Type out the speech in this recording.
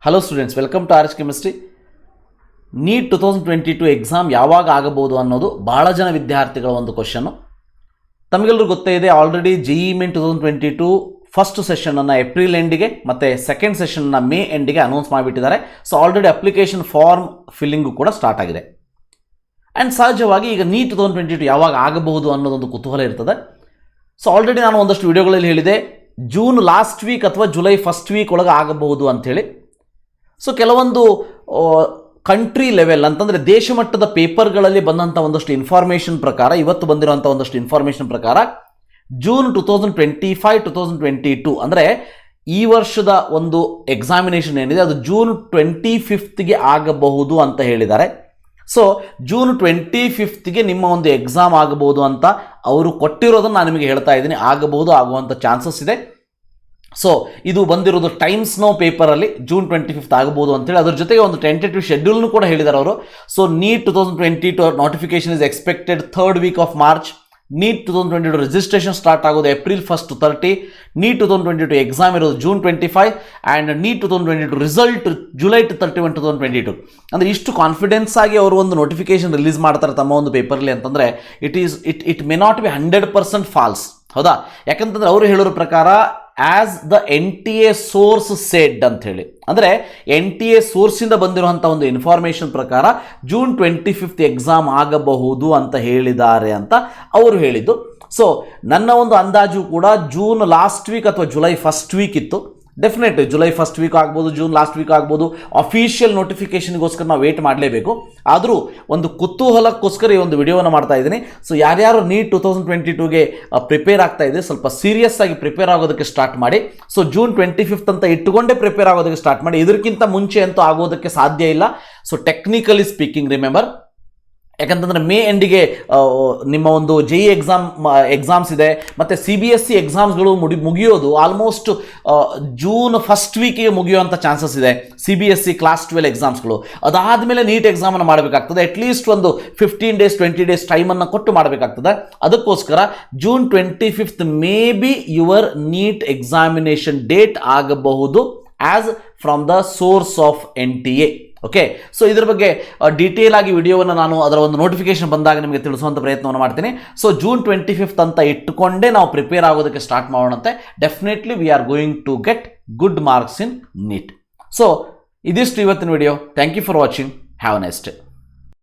Hello students, welcome to RHchemistry. NEET 2022 exam ಯಾವಾಗ ಆಗಬಹುದು ಅನ್ನೋದು ಭಾಳ ಜನ ವಿದ್ಯಾರ್ಥಿಗಳ ಒಂದು ಕ್ವಶನ್ನು. ತಮಗೆಲ್ಲರೂ ಗೊತ್ತೇ ಇದೆ, ಆಲ್ರೆಡಿ JEE Main 2022 ಫಸ್ಟ್ ಸೆಷನನ್ನು ಏಪ್ರಿಲ್ ಎಂಡಿಗೆ ಮತ್ತು ಸೆಕೆಂಡ್ ಸೆಷನ್ನ ಮೇ ಎಂಡಿಗೆ ಅನೌನ್ಸ್ ಮಾಡಿಬಿಟ್ಟಿದ್ದಾರೆ. So already application form filling ಕೂಡ ಸ್ಟಾರ್ಟ್ ಆಗಿದೆ. ಆ್ಯಂಡ್ ಸಹಜವಾಗಿ ಈಗ ನೀಟ್ 2022 ಯಾವಾಗ ಆಗಬಹುದು ಅನ್ನೋದೊಂದು ಕುತೂಹಲ ಇರ್ತದೆ. ಸೊ ಆಲ್ರೆಡಿ ನಾನು ಒಂದಷ್ಟು ವಿಡಿಯೋಗಳಲ್ಲಿ ಹೇಳಿದೆ, ಜೂನ್ ಲಾಸ್ಟ್ ವೀಕ್ ಅಥವಾ ಜುಲೈ ಫಸ್ಟ್ ವೀಕ್ ಒಳಗೆ ಆಗಬಹುದು ಅಂಥೇಳಿ. ಸೊ ಕೆಲವೊಂದು ಕಂಟ್ರಿ ಲೆವೆಲ್ ಅಂತಂದರೆ ದೇಶ ಮಟ್ಟದ ಪೇಪರ್ಗಳಲ್ಲಿ ಬಂದಂಥ ಒಂದಷ್ಟು ಇನ್ಫಾರ್ಮೇಷನ್ ಪ್ರಕಾರ, ಇವತ್ತು ಬಂದಿರುವಂಥ ಒಂದಷ್ಟು ಇನ್ಫಾರ್ಮೇಷನ್ ಪ್ರಕಾರ ಜೂನ್ 2025-2022 ಅಂದರೆ ಈ ವರ್ಷದ ಒಂದು ಎಕ್ಸಾಮಿನೇಷನ್ ಏನಿದೆ ಅದು ಜೂನ್ 25ಗೆ ಆಗಬಹುದು ಅಂತ ಹೇಳಿದ್ದಾರೆ. ಸೊ ಜೂನ್ 25ಗೆ ನಿಮ್ಮ ಒಂದು ಎಕ್ಸಾಮ್ ಆಗಬಹುದು ಅಂತ ಅವರು ಕೊಟ್ಟಿರೋದನ್ನು ನಾನು ನಿಮಗೆ ಹೇಳ್ತಾ ಇದ್ದೀನಿ. ಆಗಬಹುದು, ಆಗುವಂಥ ಚಾನ್ಸಸ್ ಇದೆ. ಸೊ ಇದು ಬಂದಿರೋದು ಟೈಮ್ಸ್ ನೋ ಪೇಪರಲ್ಲಿ ಜೂನ್ 25 ಆಗಬಹುದು ಅಂತೇಳಿ. ಅದ್ರ ಜೊತೆಗೆ ಒಂದು ಟೆಂಟೇಟಿವ್ ಶೆಡ್ಯೂಲ್ನು ಕೂಡ ಹೇಳಿದ್ದಾರೆ ಅವರು. So NEET 2022 notification is expected third week of March. NEET 2022 registration start ಆಗೋದು ಏಪ್ರಿಲ್ 1 to 30. ನೀಟ್ 2022 ಎಕ್ಸಾಮ್ ಇರೋದು June 25 and NEET 2022 result July 31, 2022. ಅಂದರೆ ಇಷ್ಟು ಕಾನ್ಫಿಡೆನ್ಸ್ ಆಗಿ ಅವರು ಒಂದು ನೋಟಿಫಿಕೇಶನ್ ರಿಲೀಸ್ ಮಾಡ್ತಾರೆ ತಮ್ಮ ಒಂದು ಪೇಪರ್ಲಿ ಅಂತಂದರೆ it may not be 100% false. ಹೌದಾ? ಯಾಕಂತಂದರೆ ಅವರು ಹೇಳೋರ ಪ್ರಕಾರ as the NTA source said ಅಂಥೇಳಿ, ಅಂದರೆ NTA ಸೋರ್ಸಿಂದ ಬಂದಿರುವಂಥ ಒಂದು ಇನ್ಫಾರ್ಮೇಷನ್ ಪ್ರಕಾರ ಜೂನ್ 25 ಎಕ್ಸಾಮ್ ಆಗಬಹುದು ಅಂತ ಹೇಳಿದ್ದಾರೆ ಅಂತ ಅವರು ಹೇಳಿದ್ದು. ಸೊ ನನ್ನ ಒಂದು ಅಂದಾಜು ಕೂಡ ಜೂನ್ ಲಾಸ್ಟ್ ವೀಕ್ ಅಥವಾ ಜುಲೈ ಫಸ್ಟ್ ವೀಕ್ ಇತ್ತು. ಡೆಫಿನೆಟ್ ಜುಲೈ ಫಸ್ಟ್ ವೀಕ್ ಆಗ್ಬೋದು, ಜೂನ್ ಲಾಸ್ಟ್ ವೀಕ್ ಆಗ್ಬೋದು. ಅಫಿಷಿಯಲ್ ನೋಟಿಫಿಕೇಷನ್ಗೋಸ್ಕರ ನಾವು ವೇಟ್ ಮಾಡಲೇಬೇಕು. ಆದರೂ ಒಂದು ಕುತೂಹಲಕ್ಕೋಸ್ಕರ ಈ ಒಂದು ವಿಡಿಯೋವನ್ನು ಮಾಡ್ತಾ ಇದ್ದೀನಿ. ಸೊ ಯಾರ್ಯಾರು ನೀಟ್ 2022ಗೆ ಪ್ರಿಪೇರ್ ಆಗ್ತಾ ಇದೆ, ಸ್ವಲ್ಪ ಸೀರಿಯಸ್ ಆಗಿ ಪ್ರಿಪೇರ್ ಆಗೋದಕ್ಕೆ ಸ್ಟಾರ್ಟ್ ಮಾಡಿ. ಸೊ ಜೂನ್ 25 ಅಂತ ಇಟ್ಟುಕೊಂಡೇ ಪ್ರಿಪೇರ್ ಆಗೋದಕ್ಕೆ ಸ್ಟಾರ್ಟ್ ಮಾಡಿ. ಇದಕ್ಕಿಂತ ಮುಂಚೆ ಅಂತೂ ಆಗೋದಕ್ಕೆ ಸಾಧ್ಯ ಇಲ್ಲ. ಸೊ ಟೆಕ್ನಿಕಲಿ ಸ್ಪೀಕಿಂಗ್ ರಿಮೆಂಬರ್, ಯಾಕಂತಂದರೆ ಮೇ ಎಂಡಿಗೆ ನಿಮ್ಮ ಒಂದು JEE ಎಕ್ಸಾಮ್ಸ್ ಇದೆ, ಮತ್ತು CBSE ಎಕ್ಸಾಮ್ಸ್ಗಳು ಮುಗಿಯೋದು ಆಲ್ಮೋಸ್ಟ್ ಜೂನ್ ಫಸ್ಟ್ ವೀಕಿಗೆ ಮುಗಿಯುವಂಥ ಚಾನ್ಸಸ್ ಇದೆ. CBSE ಕ್ಲಾಸ್ 12 ಎಕ್ಸಾಮ್ಸ್ಗಳು ಅದಾದಮೇಲೆ ನೀಟ್ ಎಕ್ಸಾಮನ್ನು ಮಾಡಬೇಕಾಗ್ತದೆ. ಅಟ್ಲೀಸ್ಟ್ ಒಂದು 15 days 20 days ಟೈಮನ್ನು ಕೊಟ್ಟು ಮಾಡಬೇಕಾಗ್ತದೆ. ಅದಕ್ಕೋಸ್ಕರ June 25 may be your NEET examination date ಆಗಬಹುದು as from the source of NTA. Okay, so ಇದ್ರ ಬಗ್ಗೆ ಡೀಟೇಲ್ ಆಗಿ ವಿಡಿಯೋವನ್ನು ನಾನು ಅದರ ಒಂದು ನೋಟಿಫಿಕೇಶನ್ ಬಂದಾಗ ನಿಮಗೆ ತಿಳಿಸುವಂಥ ಪ್ರಯತ್ನವನ್ನು ಮಾಡ್ತೀನಿ. ಸೊ ಜೂನ್ 25 ಅಂತ ಇಟ್ಟುಕೊಂಡೇ ನಾವು ಪ್ರಿಪೇರ್ ಆಗೋದಕ್ಕೆ ಸ್ಟಾರ್ಟ್ ಮಾಡೋಣಂತೆ. Definitely we are going to get good marks in NEET. So ಇದಿಷ್ಟು ಇವತ್ತಿನ video. Thank you for watching. Have a nice day.